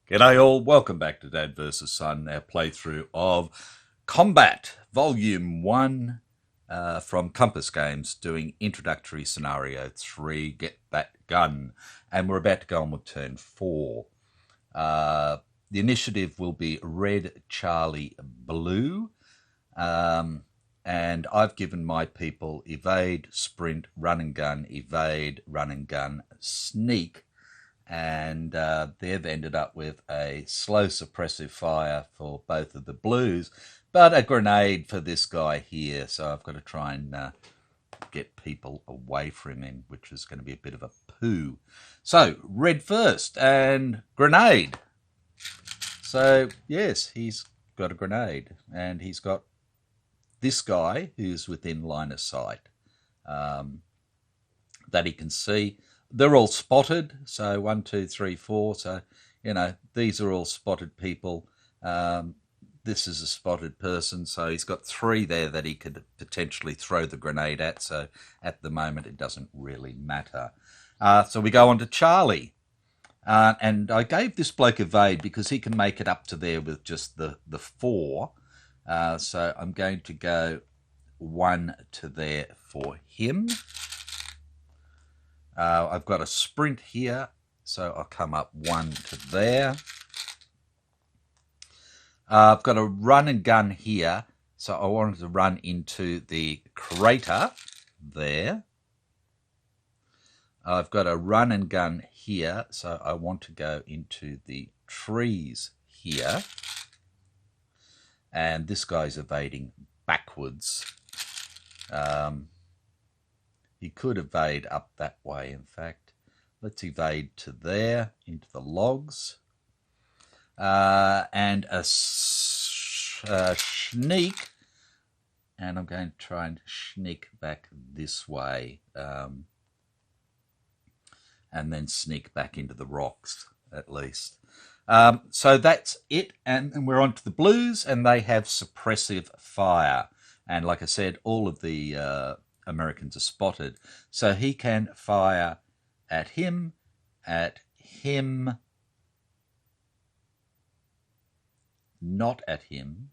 G'day all, welcome back to Dad vs Son, our playthrough of Combat Volume 1 from Compass Games, doing Introductory Scenario 3, Get That Gun. And we're about to go on with turn 4. The initiative will be Red, Charlie, Blue. And I've given my people Evade, Sprint, Run and Gun, Evade, Run and Gun, Sneak. And they've ended up with a slow suppressive fire for both of the blues, but a grenade for this guy here. So I've got to try and get people away from him, which is going to be a bit of a poo. So red first and grenade. So yes, he's got a grenade, and he's got this guy who's within line of sight that he can see. They're all spotted, so 1, 2, 3, 4. So, these are all spotted people. This is a spotted person, so he's got 3 there that he could potentially throw the grenade at. So at the moment, it doesn't really matter. So we go on to Charlie. And I gave this bloke Evade because he can make it up to there with just the 4. So I'm going to go 1 to there for him. I've got a sprint here, so I'll come up 1 to there. I've got a run and gun here, so I wanted to run into the crater there. I've got a run and gun here, so I want to go into the trees here. And this guy's evading backwards. He could evade up that way, in fact. Let's evade to there, into the logs. And a sneak. And I'm going to try and sneak back this way. And then sneak back into the rocks, at least. So that's it. And we're on to the blues, and they have suppressive fire. And like I said, all of the Americans are spotted, so he can fire at him, not at him,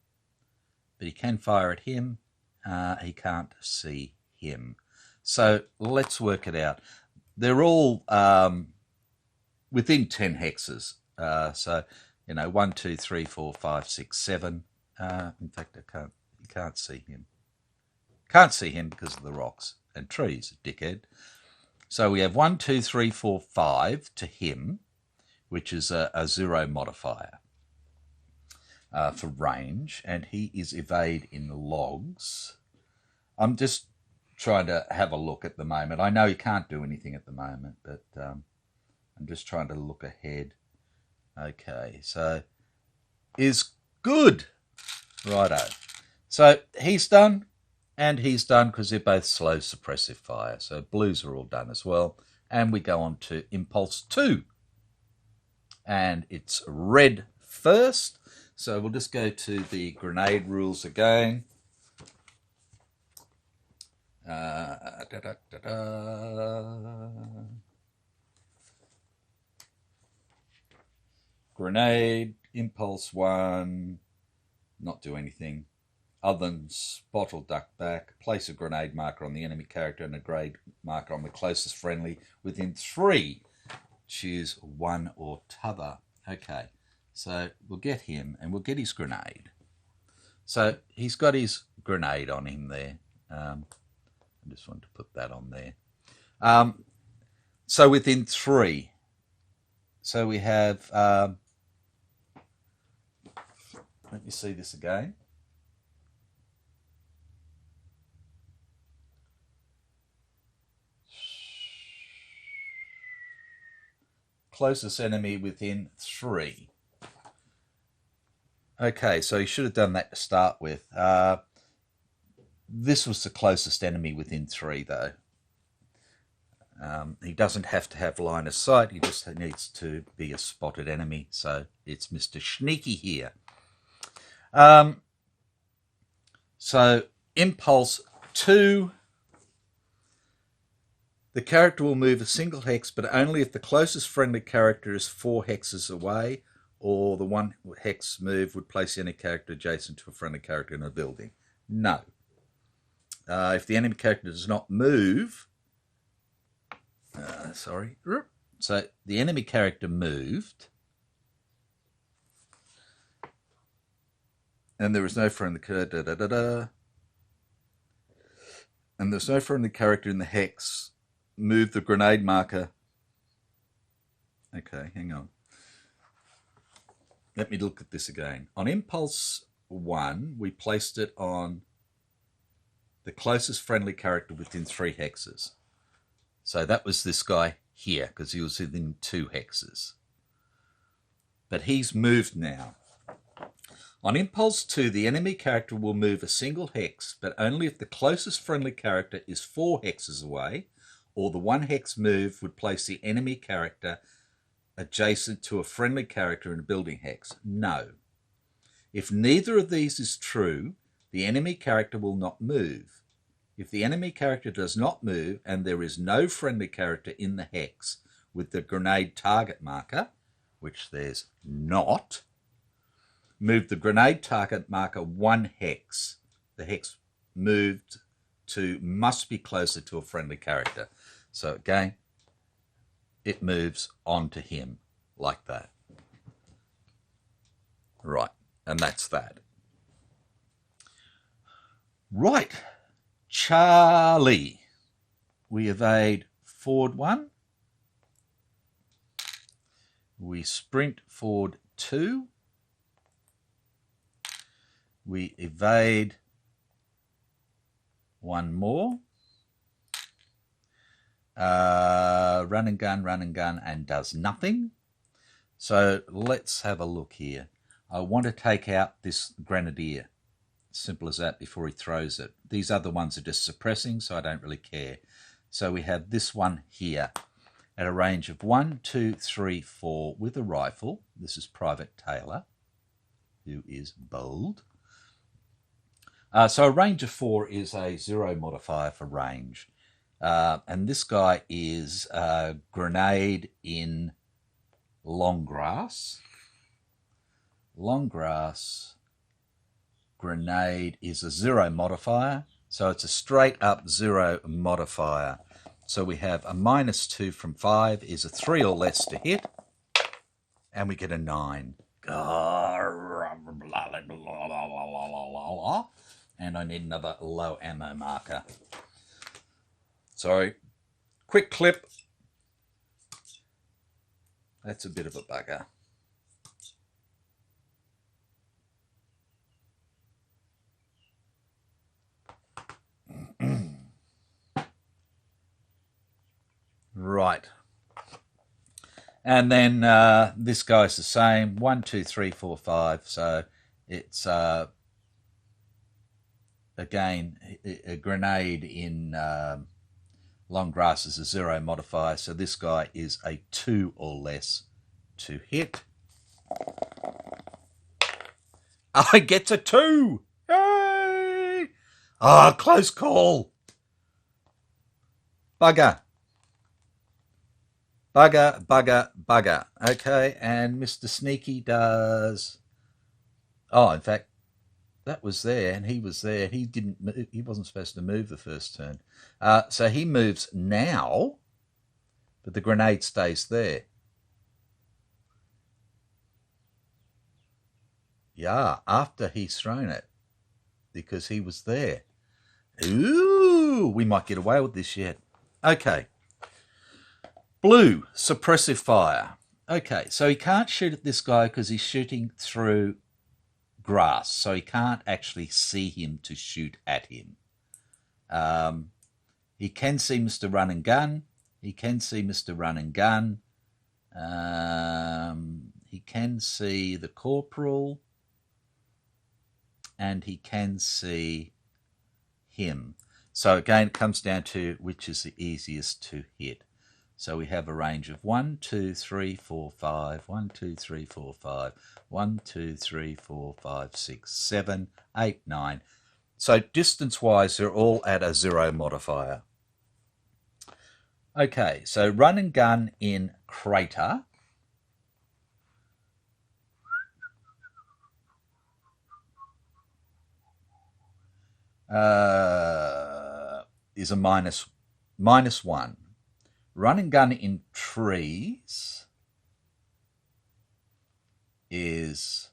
but he can fire at him. He can't see him. So let's work it out. They're all within 10 hexes. So 1, 2, 3, 4, 5, 6, 7. In fact, you can't see him. Can't see him because of the rocks and trees, dickhead. So we have 1, 2, 3, 4, 5 to him, which is a 0 modifier for range, and he is evade in logs. I'm just trying to have a look at the moment. I know he can't do anything at the moment, but I'm just trying to look ahead. Okay, so is good. Righto. So he's done. And he's done because they're both slow suppressive fire. So blues are all done as well. And we go on to Impulse 2. And it's red first. So we'll just go to the grenade rules again. Grenade, Impulse 1, not do anything. Other than spot or duck back, place a grenade marker on the enemy character and a grenade marker on the closest friendly within 3. Choose one or t'other. Okay, so we'll get him and we'll get his grenade. So he's got his grenade on him there. I just want to put that on there. So within 3. So we have, let me see this again. Closest enemy within 3. Okay, so you should have done that to start with. This was the closest enemy within 3, though. He doesn't have to have line of sight. He just needs to be a spotted enemy. So it's Mr. Sneaky here. So impulse 2. The character will move a single hex, but only if the closest friendly character is 4 hexes away, or the 1 hex move would place any character adjacent to a friendly character in a building. No. If the enemy character does not move, so the enemy character moved, and there is no friendly character, and there's no friendly character in the hex, move the grenade marker. Okay, hang on. Let me look at this again. On impulse 1, we placed it on the closest friendly character within 3 hexes. So that was this guy here, because he was within 2 hexes. But he's moved now. On impulse 2, the enemy character will move a single hex, but only if the closest friendly character is 4 hexes away, or the 1 hex move would place the enemy character adjacent to a friendly character in a building hex. No. If neither of these is true, the enemy character will not move. If the enemy character does not move and there is no friendly character in the hex with the grenade target marker, which there's not, move the grenade target marker 1 hex. The hex moved to must be closer to a friendly character. So again, it moves onto him like that. Right, and that's that. Right, Charlie. We evade forward 1. We sprint forward 2. We evade 1 more. Run and gun, and does nothing. So let's have a look here. I want to take out this grenadier. Simple as that before he throws it. These other ones are just suppressing, so I don't really care. So we have this one here at a range of 1, 2, 3, 4 with a rifle. This is Private Taylor, who is bold. So a range of 4 is a 0 modifier for range. And this guy is grenade in long grass. Long grass grenade is a 0 modifier, so it's a straight up 0 modifier. So we have a -2 from 5 is a 3 or less to hit, and we get a 9. And I need another low ammo marker. Sorry, quick clip. That's a bit of a bugger. Right. And then this guy's the same. 1, 2, 3, 4, 5. So it's, again, a grenade in long grass is a 0 modifier. So this guy is a 2 or less to hit. I get a 2. Yay! Ah, close call. Bugger. Bugger, bugger, bugger. Okay, and Mr. Sneaky does... Oh, in fact, that was there, and he was there. He didn't move. He wasn't supposed to move the first turn. So he moves now, but the grenade stays there. Yeah, after he's thrown it, because he was there. Ooh, we might get away with this yet. Okay. Blue, suppressive fire. Okay, so he can't shoot at this guy because he's shooting through grass, so he can't actually see him to shoot at him. He can see Mr. Run and Gun. He can see Mr. Run and Gun. He can see the corporal. And he can see him. So again, it comes down to which is the easiest to hit. So we have a range of 1, 2, 3, 4, 5, 1, 2, 3, 4, 5, 1, 2, 3, 4, 5, 6, 7, 8, 9. So distance-wise, they're all at a 0 modifier. Okay, so run and gun in crater. Is a minus 1. Run and gun in trees is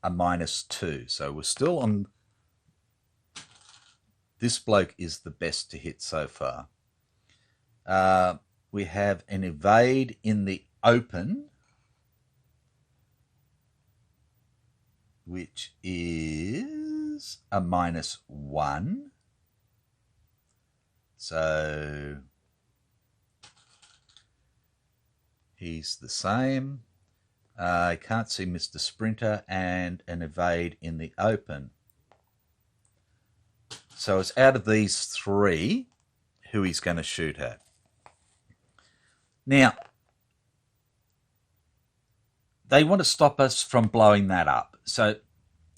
a -2. So we're still on. This bloke is the best to hit so far. We have an evade in the open, which is a -1. So he's the same. I can't see Mr. Sprinter, and an evade in the open. So it's out of these 3 who he's going to shoot at. Now, they want to stop us from blowing that up. So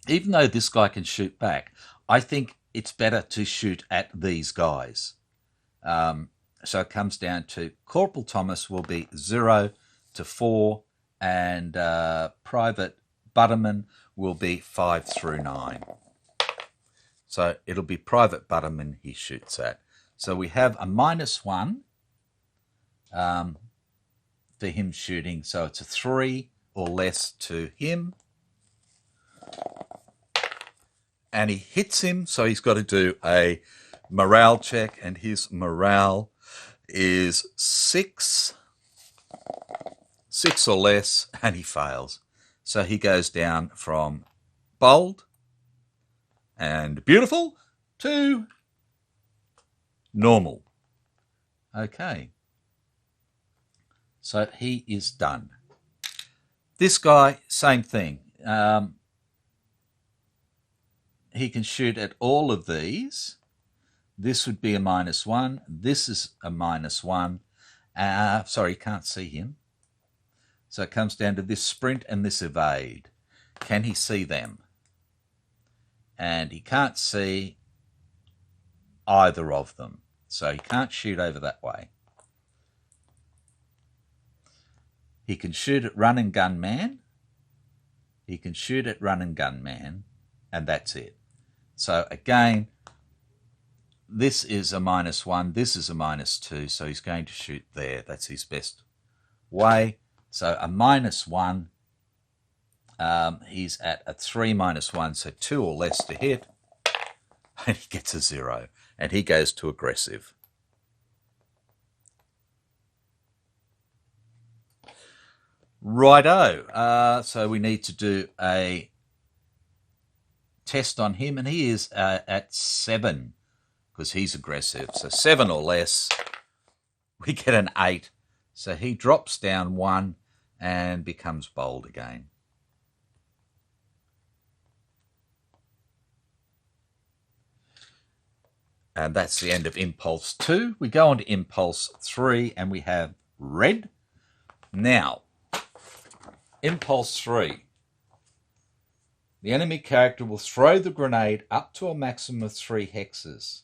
even though this guy can shoot back, I think it's better to shoot at these guys. So it comes down to Corporal Thomas will be 0 to 4, and Private Butterman will be 5 through 9. So it'll be Private Butterman he shoots at. So we have a -1 for him shooting. So it's a 3 or less to him. And he hits him, so he's got to do a morale check, and his morale is 6 or less, and he fails. So he goes down from bold and beautiful to normal. Okay. So he is done. This guy, same thing. He can shoot at all of these. This would be a -1. This is a -1. Sorry, can't see him. So it comes down to this sprint and this evade. Can he see them? And he can't see either of them. So he can't shoot over that way. He can shoot at run and gun man. He can shoot at run and gun man. And that's it. So again, this is a -1. This is a -2. So he's going to shoot there. That's his best way. So a -1. He's at a 3 -1, so 2 or less to hit, and he gets a 0, and he goes to aggressive. Righto. So we need to do a test on him, and he is at 7 because he's aggressive. So 7 or less, we get an 8. So he drops down 1 and becomes bold again. And that's the end of Impulse 2. We go on to Impulse 3, and we have red. Now, Impulse 3. The enemy character will throw the grenade up to a maximum of 3 hexes.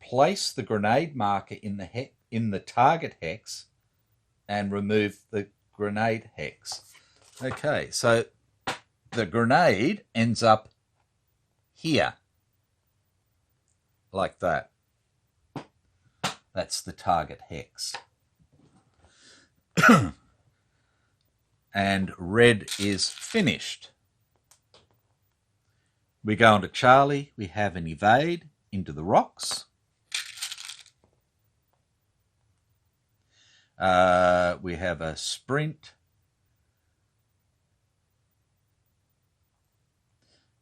Place the grenade marker in the target hex and remove the grenade hex. Okay, so the grenade ends up here, like that. That's the target hex. And red is finished. We go on to Charlie. We have an evade into the rocks. We have a sprint.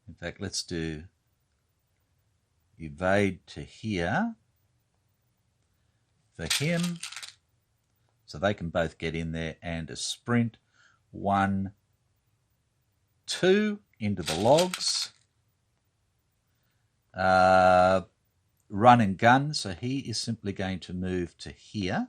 In fact, let's do evade to here for him, so they can both get in there, and a sprint 1, 2 into the logs. run and gun, so he is simply going to move to here.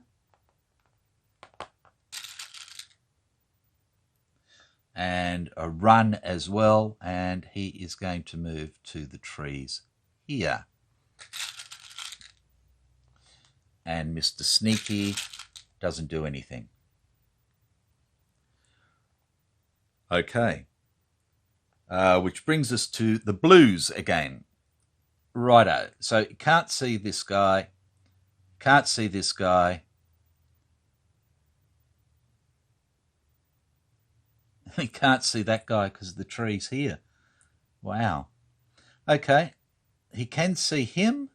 And a run as well, and he is going to move to the trees here. And Mr. Sneaky doesn't do anything. Okay. Which brings us to the blues again. Righto. So you can't see this guy. Can't see this guy. You can't see that guy because the tree's here. Wow. Okay. He can see him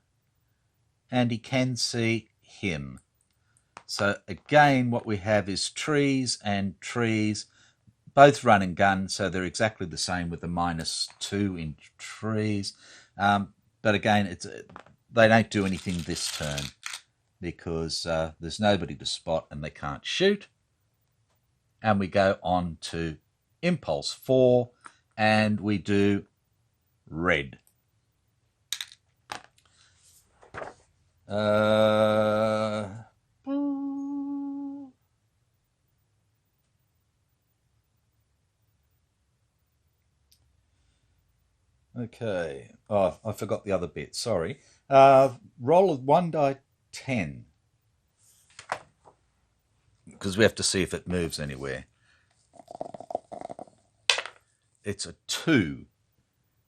and he can see him. So again, what we have is trees and trees, both run and gun, so they're exactly the same with the -2 in trees. But again, they don't do anything this turn because there's nobody to spot and they can't shoot. And we go on to Impulse 4 and we do red. Okay. Oh, I forgot the other bit. Sorry. Roll of 1 die 10. Because we have to see if it moves anywhere. It's a 2.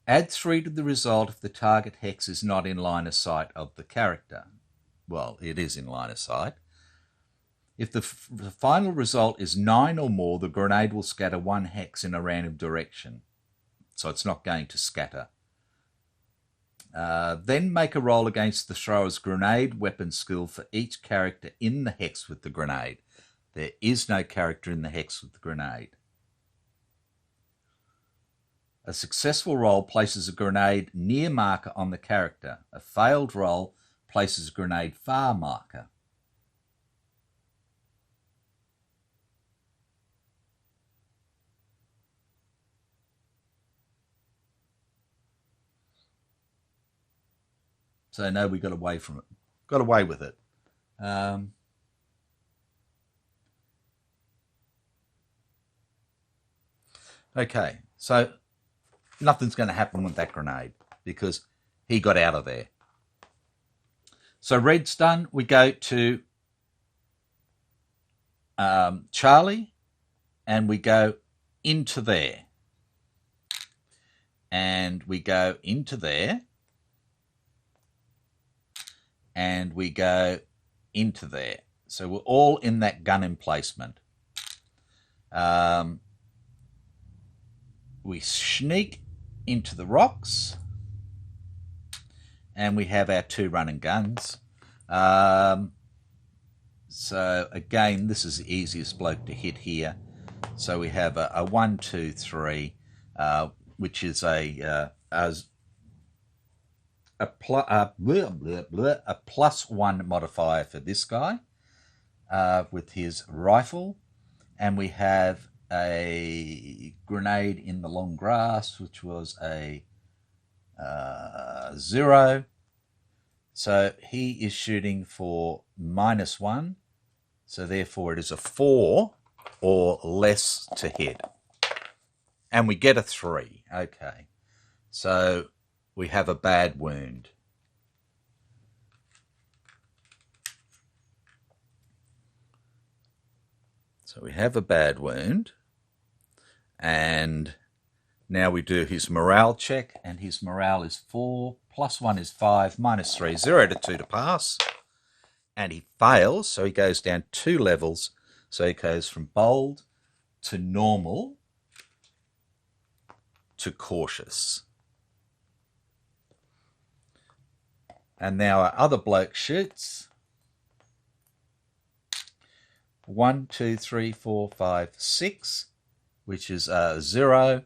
Add 3 to the result if the target hex is not in line of sight of the character. Well, it is in line of sight. If the final result is 9 or more, the grenade will scatter 1 hex in a random direction. So it's not going to scatter. Then make a roll against the thrower's grenade weapon skill for each character in the hex with the grenade. There is no character in the hex with the grenade. A successful roll places a grenade near marker on the character. A failed roll places a grenade far marker. So no, we got away from it. Got away with it. Okay, so nothing's going to happen with that grenade because he got out of there. So red's done. We go to Charlie and we go into there. And we go into there. And we go into there. So we're all in that gun emplacement. We sneak into the rocks. And we have our 2 running guns. So again, this is the easiest bloke to hit here. So we have a 1, 2, 3, which is a +1 modifier for this guy with his rifle. And we have a grenade in the long grass, which was a 0. So he is shooting for -1. So therefore it is a 4 or less to hit. And we get a 3. Okay. So we have a bad wound. So we have a bad wound. And now we do his morale check, and his morale is 4, +1 is 5, -3, 0 to 2 to pass. And he fails, so he goes down 2 levels. So he goes from bold to normal to cautious. And now our other bloke shoots. 1, 2, 3, 4, 5, 6, which is 0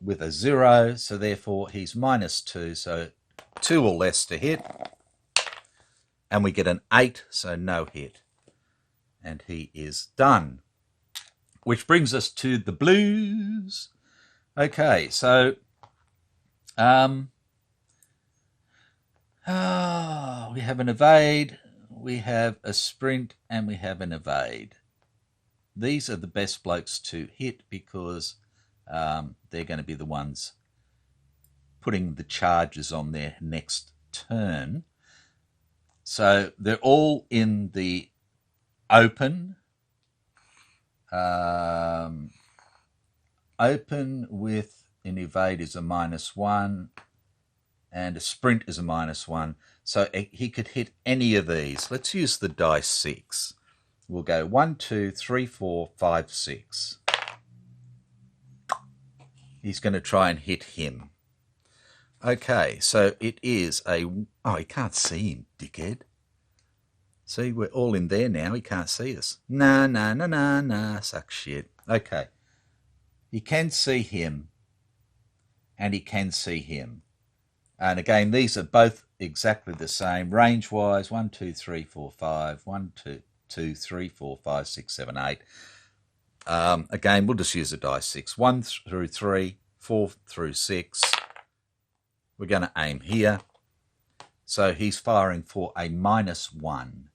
with a 0. So therefore he's -2, so 2 or less to hit. And we get an 8, so no hit. And he is done. Which brings us to the blues. Okay, so We have an evade, we have a sprint, and we have an evade. These are the best blokes to hit because they're going to be the ones putting the charges on their next turn. So they're all in the open. Open with an evade is a -1 and a sprint is a -1. So he could hit any of these. Let's use the dice 6. We'll go 1, 2, 3, 4, 5, 6. He's going to try and hit him. Okay, so it is a... Oh, he can't see him, dickhead. See, we're all in there now. He can't see us. Nah, suck shit. Okay. He can see him, and he can see him. And again, these are both exactly the same. Range-wise, 1, 2, 3, 4, 5. 1, 2, 3, 4, 5, 6, 7, 8. Again, we'll just use a dice 6. 1 through 3, 4 through 6. We're going to aim here. So he's firing for a -1.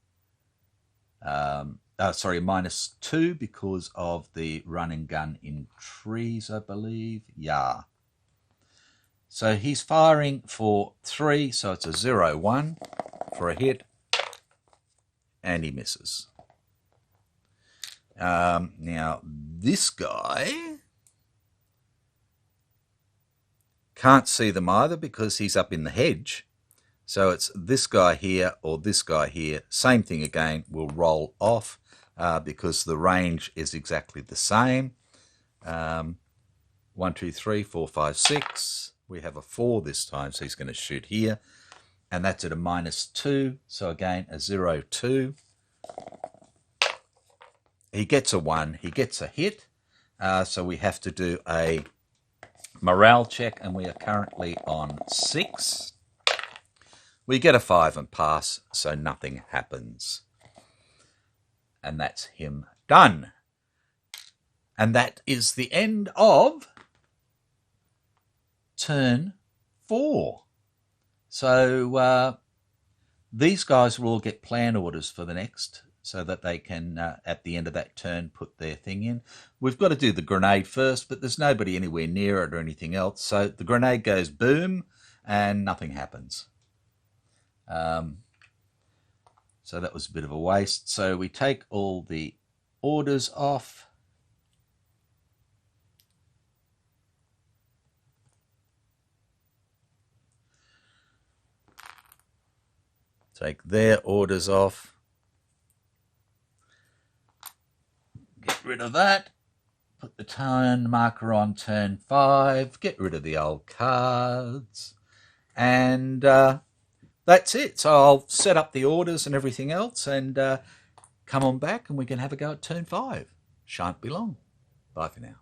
Sorry, -2 because of the run and gun in trees, I believe. Yeah. So he's firing for 3, so it's a 0-1 for a hit, and he misses. Now, this guy can't see them either because he's up in the hedge. So it's this guy here or this guy here. Same thing again, will roll off because the range is exactly the same. 1, 2, 3, 4, 5, 6. We have a 4 this time, so he's going to shoot here. And that's at a -2. So again, a 0-2. He gets a 1. He gets a hit. So we have to do a morale check, and we are currently on 6. We get a 5 and pass, so nothing happens. And that's him done. And that is the end of turn 4. So these guys will all get plan orders for the next, so that they can, at the end of that turn, put their thing in. We've got to do the grenade first, but there's nobody anywhere near it or anything else. So the grenade goes boom, and nothing happens. So that was a bit of a waste. So we take all the orders off. Take their orders off. Get rid of that. Put the turn marker on turn 5. Get rid of the old cards. And that's it. So I'll set up the orders and everything else and come on back and we can have a go at turn 5. Shan't be long. Bye for now.